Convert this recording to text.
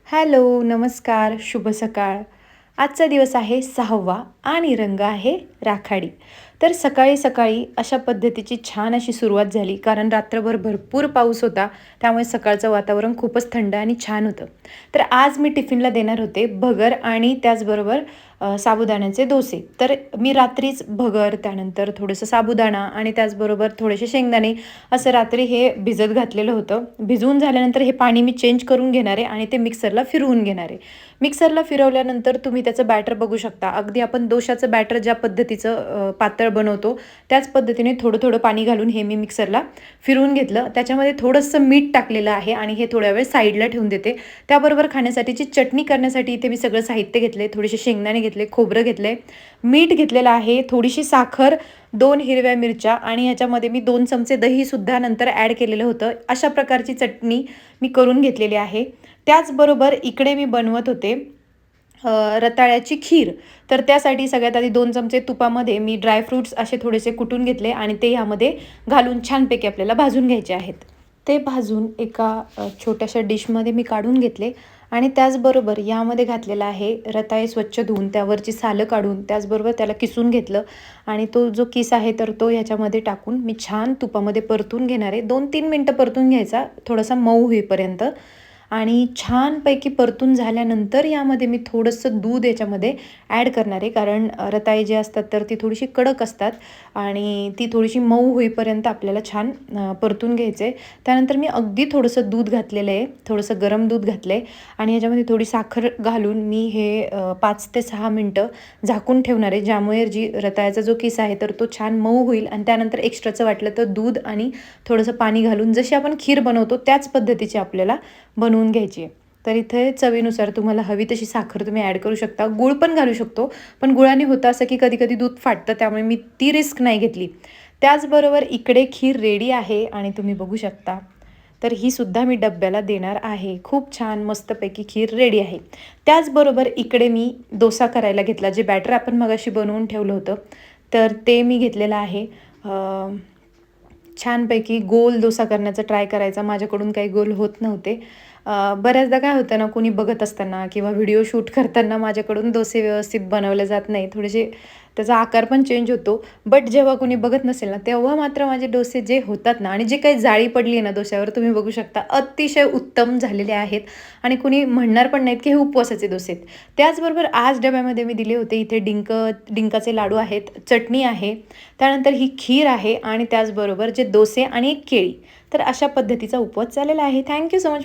Hello, नमस्कार, शुभ सकाळ. आजचा दिवस आहे 6वा आणि रंग आहे राखाडी. तर सकाळी-सकाळी अशा पद्धतीची छान अशी सुरुवात झाली, कारण रात्रभर भरपूर पाऊस होता. त्यामुळे सकाळचं वातावरण खूपच थंड आणि छान होतं. तर आज मी टिफिनला देणार होते भगर आणि त्याचबरोबर साबुदाण्याचे डोसे. तर मी रात्रीच भगर, त्यानंतर थोडंसं साबुदाणा आणि त्याचबरोबर थोडेसे शेंगदाणे असं रात्री हे भिजत घातलेलं होतं. भिजवून झाल्यानंतर हे पाणी मी चेंज करून घेणार आहे आणि ते मिक्सरला फिरवून घेणार आहे. मिक्सरला फिरवल्यानंतर तुम्ही त्याचं बॅटर बघू शकता. अगदी आपण डोशाचं बॅटर ज्या पद्धतीचं पातळ बनवतो, त्याच पद्धतीने थोडं-थोडं पाणी घालून हे मी मिक्सरला फिरवून घेतलं. त्याच्यामध्ये थोडंसं मीठ टाकलेलं आहे आणि हे थोड्या वेळ साईडला ठेवून देते. त्याबरोबर खाण्यासाठीची चटणी करण्यासाठी इथे मी सगळं साहित्य घेतले. थोडेसे शेंगदाणे घेतले, खोबरं घेतले, मीठ घेतलेलं आहे, थोडीशी साखर, 2 हिरव्या मिरच्या आणि ह्याच्यामध्ये मी 2 चमचे दहीसुद्धा नंतर ॲड केलेलं होतं. अशा प्रकारची चटणी मी करून घेतलेली आहे. त्याचबरोबर इकडे मी बनवत होते रताळ्याची खीर. तर त्यासाठी सगळ्यात आधी 2 चमचे तुपामध्ये मी ड्रायफ्रुट्स असे थोडेसे कुटून घेतले आणि ते ह्यामध्ये घालून छानपैकी आपल्याला भाजून घ्यायचे आहेत. ते भाजून एका छोट्याशा डिशमध्ये मी काढून घेतले आणि त्याचबरोबर यामध्ये घातलेला आहे रताळे स्वच्छ धुवून त्यावरची सालं काढून, त्याचबरोबर त्याला किसून घेतलं आणि तो जो किस आहे तर तो ह्याच्यामध्ये टाकून मी छान तुपामध्ये परतून घेणार आहे. 2-3 मिनटं परतून घ्यायचा, थोडासा मऊ होईपर्यंत. आणि छानपैकी परतून झाल्यानंतर यामध्ये मी थोडंसं दूध याच्यामध्ये ॲड करणार आहे, कारण रताळे जे असतात तर ती थोडीशी कडक असतात आणि ती थोडीशी मऊ होईपर्यंत आपल्याला छान परतून घ्यायचं आहे. त्यानंतर मी अगदी थोडंसं दूध घातलेलं आहे, थोडंसं गरम दूध घातलं आहे आणि ह्याच्यामध्ये थोडी साखर घालून मी हे 5 ते 6 मिनटं झाकून ठेवणार आहे, ज्यामुळे जी रताळ्याचा जो किस आहे तर तो छान मऊ होईल आणि त्यानंतर एक्स्ट्राचं वाटलं तर दूध आणि थोडंसं पाणी घालून जशी आपण खीर बनवतो त्याच पद्धतीची आपल्याला बनवून घ्यायची आहे. तर इथे चवीनुसार तुम्हाला हवी तशी साखर तुम्ही ॲड करू शकता. गूळ पण घालू शकतो, पण गुळाने होतं असं की कधी-कधी दूध फाटतं, त्यामुळे मी ती रिस्क नाही घेतली. त्याचबरोबर इकडे खीर रेडी आहे आणि तुम्ही बघू शकता. तर ही सुद्धा मी डब्याला देणार आहे. खूप छान मस्तपैकी खीर रेडी आहे. त्याचबरोबर इकडे मी डोसा करायला घेतला. जे बॅटर आपण मगाशी बनवून ठेवलं होतं, तर ते मी घेतलेलं आहे. छानपैकी गोल डोसा करण्याचा ट्राय करायचा. माझ्याकडून काही गोल होत नव्हते. बऱ्याचदा काय होतं ना, कोणी बघत असताना किंवा व्हिडिओ शूट करताना माझ्याकडून डोसे व्यवस्थित बनवले जात नाही. थोडेसे त्याचा आकार पण चेंज होतो. बट जेव्हा कोणी बघत नसेल ना, तेव्हा मात्र माझे डोसे जे होतात ना आणि जे काही जाळी पडली आहे ना डोश्यावर, तुम्ही बघू शकता अतिशय उत्तम झालेले आहेत आणि कुणी म्हणणार पण नाहीत की हे उपवासाचे डोसे आहेत. त्याचबरोबर आज डब्यामध्ये मी दिले होते इथे डिंकाचे लाडू आहेत, चटणी आहे, त्यानंतर ही खीर आहे आणि त्याचबरोबर जे डोसे आणि एक केळी. तर अशा पद्धतीचा उपवास चाललेला आहे. Thank so much.